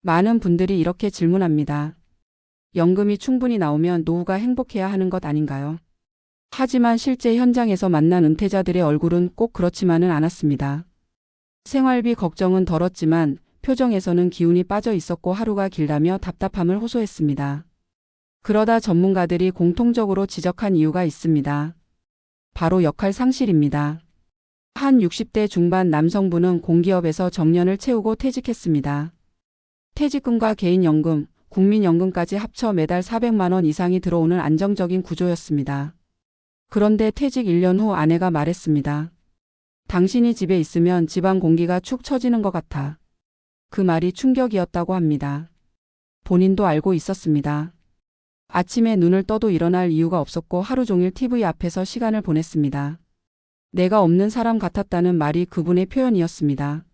많은 분들이 이렇게 질문합니다. 연금이 충분히 나오면 노후가 행복해야 하는 것 아닌가요? 하지만 실제 현장에서 만난 은퇴자들의 얼굴은 꼭 그렇지만은 않았습니다. 생활비 걱정은 덜었지만 표정에서는 기운이 빠져 있었고 하루가 길다며 답답함을 호소했습니다. 그러다 전문가들이 공통적으로 지적한 이유가 있습니다. 바로 역할 상실입니다. 한 60대 중반 남성분은 공기업에서 정년을 채우고 퇴직했습니다. 퇴직금과 개인연금, 국민연금까지 합쳐 매달 400만 원 이상이 들어오는 안정적인 구조였습니다. 그런데 퇴직 1년 후 아내가 말했습니다. 당신이 집에 있으면 집안 공기가 축 처지는 것 같아. 그 말이 충격이었다고 합니다. 본인도 알고 있었습니다. 아침에 눈을 떠도 일어날 이유가 없었고 하루 종일 TV 앞에서 시간을 보냈습니다. 내가 없는 사람 같았다는 말이 그분의 표현이었습니다.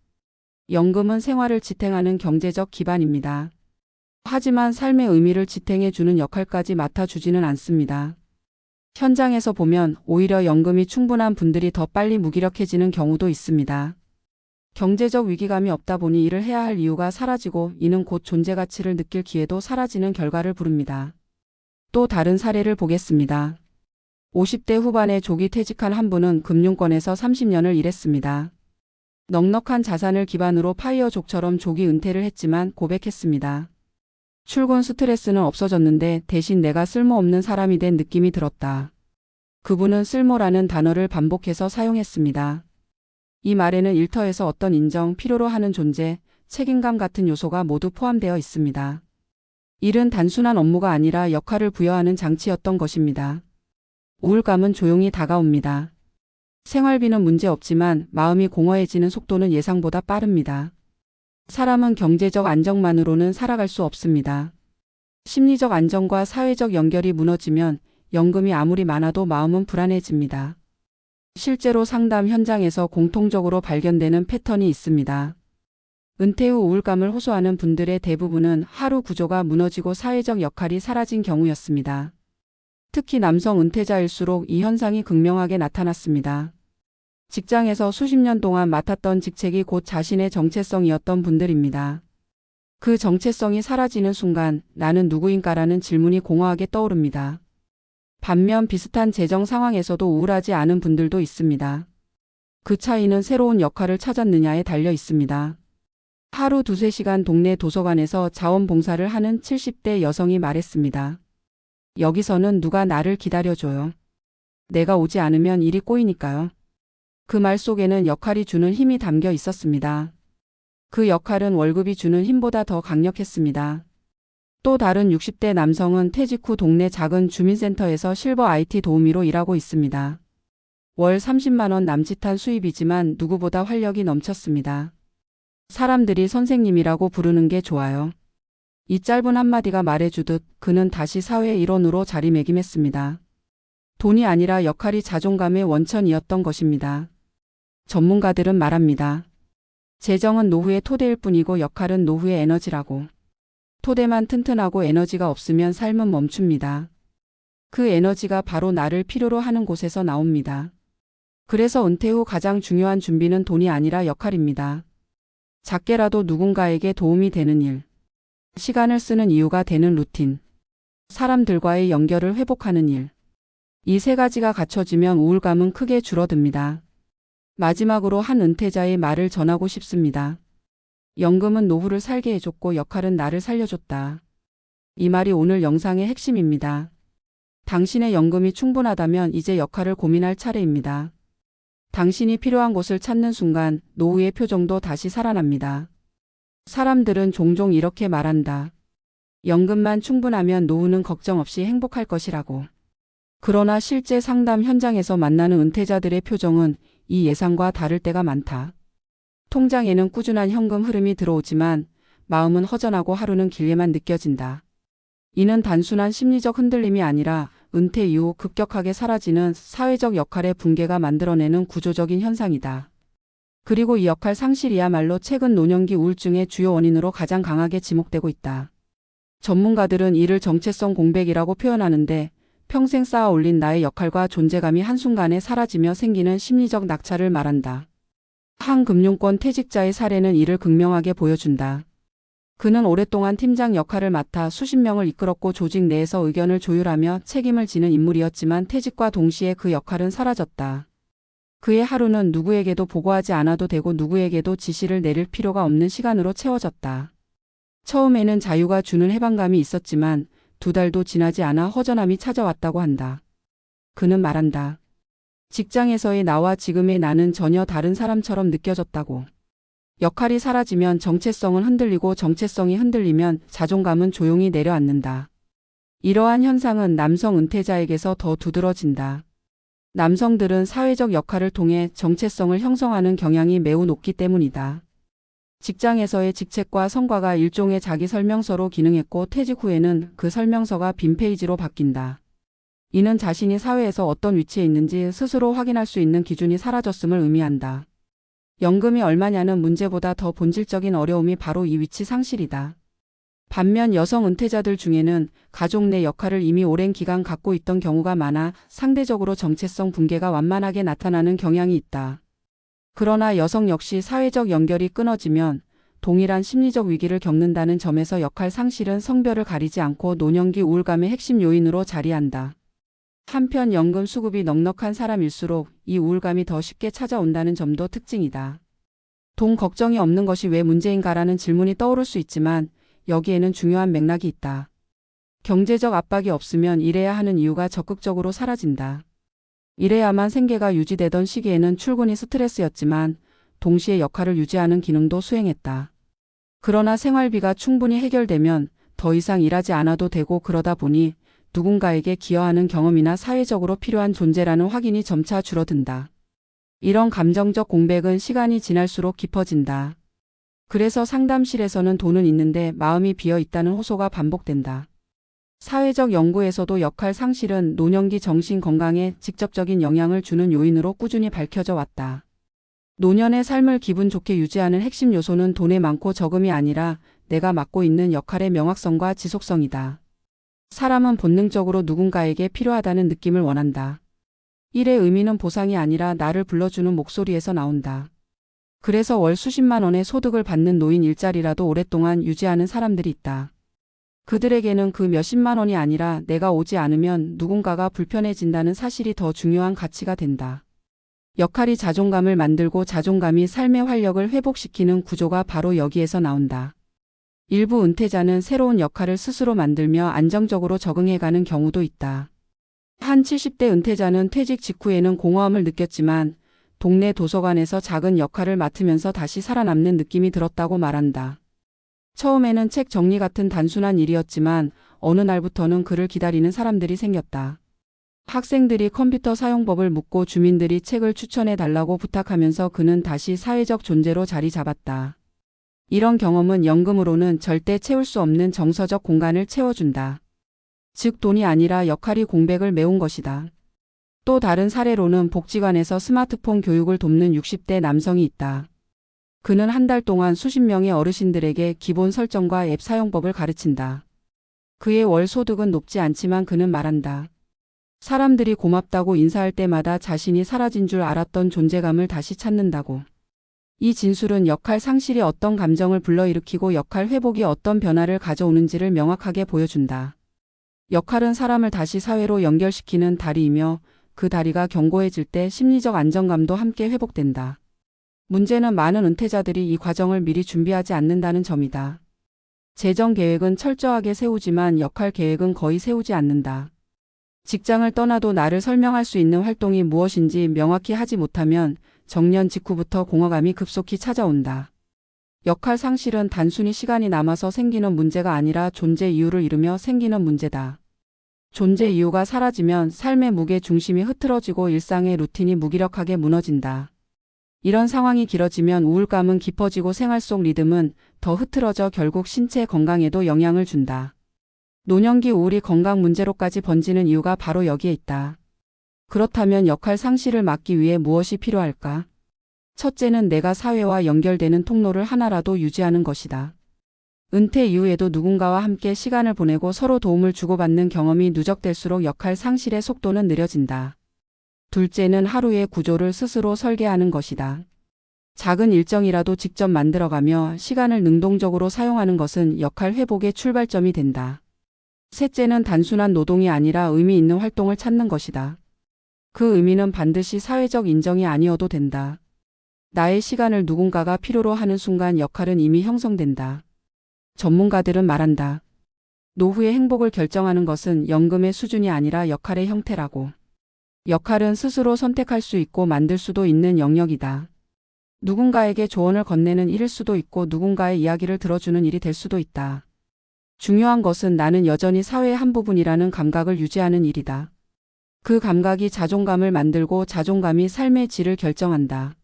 연금은 생활을 지탱하는 경제적 기반입니다. 하지만 삶의 의미를 지탱해주는 역할까지 맡아주지는 않습니다. 현장에서 보면 오히려 연금이 충분한 분들이 더 빨리 무기력해지는 경우도 있습니다. 경제적 위기감이 없다 보니 일을 해야 할 이유가 사라지고 이는 곧 존재 가치를 느낄 기회도 사라지는 결과를 부릅니다. 또 다른 사례를 보겠습니다. 50대 후반에 조기 퇴직한 한 분은 금융권에서 30년을 일했습니다. 넉넉한 자산을 기반으로 파이어족처럼 조기 은퇴를 했지만 고백했습니다. 출근 스트레스는 없어졌는데 대신 내가 쓸모없는 사람이 된 느낌이 들었다. 그분은 쓸모라는 단어를 반복해서 사용했습니다. 이 말에는 일터에서 어떤 인정, 필요로 하는 존재, 책임감 같은 요소가 모두 포함되어 있습니다. 일은 단순한 업무가 아니라 역할을 부여하는 장치였던 것입니다. 우울감은 조용히 다가옵니다. 생활비는 문제 없지만 마음이 공허해지는 속도는 예상보다 빠릅니다. 사람은 경제적 안정만으로는 살아갈 수 없습니다. 심리적 안정과 사회적 연결이 무너지면 연금이 아무리 많아도 마음은 불안해집니다. 실제로 상담 현장에서 공통적으로 발견되는 패턴이 있습니다. 은퇴 후 우울감을 호소하는 분들의 대부분은 하루 구조가 무너지고 사회적 역할이 사라진 경우였습니다. 특히 남성 은퇴자일수록 이 현상이 극명하게 나타났습니다. 직장에서 수십 년 동안 맡았던 직책이 곧 자신의 정체성이었던 분들입니다. 그 정체성이 사라지는 순간 나는 누구인가라는 질문이 공허하게 떠오릅니다. 반면 비슷한 재정 상황에서도 우울하지 않은 분들도 있습니다. 그 차이는 새로운 역할을 찾았느냐에 달려 있습니다. 하루 두세 시간 동네 도서관에서 자원봉사를 하는 70대 여성이 말했습니다. 여기서는 누가 나를 기다려줘요. 내가 오지 않으면 일이 꼬이니까요. 그 말 속에는 역할이 주는 힘이 담겨 있었습니다. 그 역할은 월급이 주는 힘보다 더 강력했습니다. 또 다른 60대 남성은 퇴직 후 동네 작은 주민센터에서 실버 IT 도우미로 일하고 있습니다. 월 30만 원 남짓한 수입이지만 누구보다 활력이 넘쳤습니다. 사람들이 선생님이라고 부르는 게 좋아요. 이 짧은 한마디가 말해주듯 그는 다시 사회 일원으로 자리매김했습니다. 돈이 아니라 역할이 자존감의 원천이었던 것입니다. 전문가들은 말합니다. 재정은 노후의 토대일 뿐이고 역할은 노후의 에너지라고. 토대만 튼튼하고 에너지가 없으면 삶은 멈춥니다. 그 에너지가 바로 나를 필요로 하는 곳에서 나옵니다. 그래서 은퇴 후 가장 중요한 준비는 돈이 아니라 역할입니다. 작게라도 누군가에게 도움이 되는 일. 시간을 쓰는 이유가 되는 루틴. 사람들과의 연결을 회복하는 일. 이 세 가지가 갖춰지면 우울감은 크게 줄어듭니다. 마지막으로 한 은퇴자의 말을 전하고 싶습니다. 연금은 노후를 살게 해줬고 역할은 나를 살려줬다. 이 말이 오늘 영상의 핵심입니다. 당신의 연금이 충분하다면 이제 역할을 고민할 차례입니다. 당신이 필요한 곳을 찾는 순간 노후의 표정도 다시 살아납니다. 사람들은 종종 이렇게 말한다. 연금만 충분하면 노후는 걱정 없이 행복할 것이라고. 그러나 실제 상담 현장에서 만나는 은퇴자들의 표정은 이 예상과 다를 때가 많다. 통장에는 꾸준한 현금 흐름이 들어오지만 마음은 허전하고 하루는 길게만 느껴진다. 이는 단순한 심리적 흔들림이 아니라 은퇴 이후 급격하게 사라지는 사회적 역할의 붕괴가 만들어내는 구조적인 현상이다. 그리고 이 역할 상실이야말로 최근 노년기 우울증의 주요 원인으로 가장 강하게 지목되고 있다. 전문가들은 이를 정체성 공백이라고 표현하는데 평생 쌓아 올린 나의 역할과 존재감이 한순간에 사라지며 생기는 심리적 낙차를 말한다. 한 금융권 퇴직자의 사례는 이를 극명하게 보여준다. 그는 오랫동안 팀장 역할을 맡아 수십 명을 이끌었고 조직 내에서 의견을 조율하며 책임을 지는 인물이었지만 퇴직과 동시에 그 역할은 사라졌다. 그의 하루는 누구에게도 보고하지 않아도 되고 누구에게도 지시를 내릴 필요가 없는 시간으로 채워졌다. 처음에는 자유가 주는 해방감이 있었지만 2달도 지나지 않아 허전함이 찾아왔다고 한다. 그는 말한다. 직장에서의 나와 지금의 나는 전혀 다른 사람처럼 느껴졌다고. 역할이 사라지면 정체성은 흔들리고 정체성이 흔들리면 자존감은 조용히 내려앉는다. 이러한 현상은 남성 은퇴자에게서 더 두드러진다. 남성들은 사회적 역할을 통해 정체성을 형성하는 경향이 매우 높기 때문이다. 직장에서의 직책과 성과가 일종의 자기 설명서로 기능했고 퇴직 후에는 그 설명서가 빈 페이지로 바뀐다. 이는 자신이 사회에서 어떤 위치에 있는지 스스로 확인할 수 있는 기준이 사라졌음을 의미한다. 연금이 얼마냐는 문제보다 더 본질적인 어려움이 바로 이 위치 상실이다. 반면 여성 은퇴자들 중에는 가족 내 역할을 이미 오랜 기간 갖고 있던 경우가 많아 상대적으로 정체성 붕괴가 완만하게 나타나는 경향이 있다. 그러나 여성 역시 사회적 연결이 끊어지면 동일한 심리적 위기를 겪는다는 점에서 역할 상실은 성별을 가리지 않고 노년기 우울감의 핵심 요인으로 자리한다. 한편 연금 수급이 넉넉한 사람일수록 이 우울감이 더 쉽게 찾아온다는 점도 특징이다. 돈 걱정이 없는 것이 왜 문제인가라는 질문이 떠오를 수 있지만 여기에는 중요한 맥락이 있다. 경제적 압박이 없으면 일해야 하는 이유가 적극적으로 사라진다. 일해야만 생계가 유지되던 시기에는 출근이 스트레스였지만 동시에 역할을 유지하는 기능도 수행했다. 그러나 생활비가 충분히 해결되면 더 이상 일하지 않아도 되고 그러다 보니 누군가에게 기여하는 경험이나 사회적으로 필요한 존재라는 확인이 점차 줄어든다. 이런 감정적 공백은 시간이 지날수록 깊어진다. 그래서 상담실에서는 돈은 있는데 마음이 비어 있다는 호소가 반복된다. 사회적 연구에서도 역할 상실은 노년기 정신 건강에 직접적인 영향을 주는 요인으로 꾸준히 밝혀져 왔다. 노년의 삶을 기분 좋게 유지하는 핵심 요소는 돈의 많고 적음이 아니라 내가 맡고 있는 역할의 명확성과 지속성이다. 사람은 본능적으로 누군가에게 필요하다는 느낌을 원한다. 일의 의미는 보상이 아니라 나를 불러주는 목소리에서 나온다. 그래서 월 수십만 원의 소득을 받는 노인 일자리라도 오랫동안 유지하는 사람들이 있다. 그들에게는 그 몇십만 원이 아니라 내가 오지 않으면 누군가가 불편해진다는 사실이 더 중요한 가치가 된다. 역할이 자존감을 만들고 자존감이 삶의 활력을 회복시키는 구조가 바로 여기에서 나온다. 일부 은퇴자는 새로운 역할을 스스로 만들며 안정적으로 적응해가는 경우도 있다. 한 70대 은퇴자는 퇴직 직후에는 공허함을 느꼈지만 동네 도서관에서 작은 역할을 맡으면서 다시 살아남는 느낌이 들었다고 말한다. 처음에는 책 정리 같은 단순한 일이었지만 어느 날부터는 그를 기다리는 사람들이 생겼다. 학생들이 컴퓨터 사용법을 묻고 주민들이 책을 추천해 달라고 부탁하면서 그는 다시 사회적 존재로 자리 잡았다. 이런 경험은 연금으로는 절대 채울 수 없는 정서적 공간을 채워준다. 즉 돈이 아니라 역할이 공백을 메운 것이다. 또 다른 사례로는 복지관에서 스마트폰 교육을 돕는 60대 남성이 있다. 그는 한 달 동안 수십 명의 어르신들에게 기본 설정과 앱 사용법을 가르친다. 그의 월 소득은 높지 않지만 그는 말한다. 사람들이 고맙다고 인사할 때마다 자신이 사라진 줄 알았던 존재감을 다시 찾는다고. 이 진술은 역할 상실이 어떤 감정을 불러일으키고 역할 회복이 어떤 변화를 가져오는지를 명확하게 보여준다. 역할은 사람을 다시 사회로 연결시키는 다리이며 그 다리가 견고해질 때 심리적 안정감도 함께 회복된다. 문제는 많은 은퇴자들이 이 과정을 미리 준비하지 않는다는 점이다. 재정 계획은 철저하게 세우지만 역할 계획은 거의 세우지 않는다. 직장을 떠나도 나를 설명할 수 있는 활동이 무엇인지 명확히 하지 못하면 정년 직후부터 공허감이 급속히 찾아온다. 역할 상실은 단순히 시간이 남아서 생기는 문제가 아니라 존재 이유를 잃으며 생기는 문제다. 존재 이유가 사라지면 삶의 무게 중심이 흐트러지고 일상의 루틴이 무기력하게 무너진다. 이런 상황이 길어지면 우울감은 깊어지고 생활 속 리듬은 더 흐트러져 결국 신체 건강에도 영향을 준다. 노년기 우울이 건강 문제로까지 번지는 이유가 바로 여기에 있다. 그렇다면 역할 상실을 막기 위해 무엇이 필요할까? 첫째는 내가 사회와 연결되는 통로를 하나라도 유지하는 것이다. 은퇴 이후에도 누군가와 함께 시간을 보내고 서로 도움을 주고받는 경험이 누적될수록 역할 상실의 속도는 느려진다. 둘째는 하루의 구조를 스스로 설계하는 것이다. 작은 일정이라도 직접 만들어가며 시간을 능동적으로 사용하는 것은 역할 회복의 출발점이 된다. 셋째는 단순한 노동이 아니라 의미 있는 활동을 찾는 것이다. 그 의미는 반드시 사회적 인정이 아니어도 된다. 나의 시간을 누군가가 필요로 하는 순간 역할은 이미 형성된다. 전문가들은 말한다. 노후의 행복을 결정하는 것은 연금의 수준이 아니라 역할의 형태라고. 역할은 스스로 선택할 수 있고 만들 수도 있는 영역이다. 누군가에게 조언을 건네는 일일 수도 있고 누군가의 이야기를 들어주는 일이 될 수도 있다. 중요한 것은 나는 여전히 사회의 한 부분이라는 감각을 유지하는 일이다. 그 감각이 자존감을 만들고 자존감이 삶의 질을 결정한다.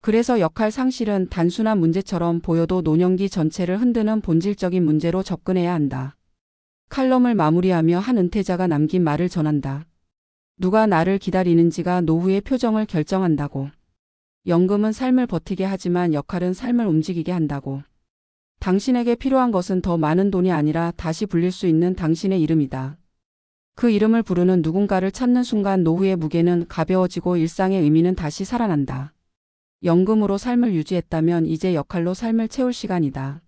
그래서 역할 상실은 단순한 문제처럼 보여도 노년기 전체를 흔드는 본질적인 문제로 접근해야 한다. 칼럼을 마무리하며 한 은퇴자가 남긴 말을 전한다. 누가 나를 기다리는지가 노후의 표정을 결정한다고. 연금은 삶을 버티게 하지만 역할은 삶을 움직이게 한다고. 당신에게 필요한 것은 더 많은 돈이 아니라 다시 불릴 수 있는 당신의 이름이다. 그 이름을 부르는 누군가를 찾는 순간 노후의 무게는 가벼워지고 일상의 의미는 다시 살아난다. 연금으로 삶을 유지했다면 이제 역할로 삶을 채울 시간이다.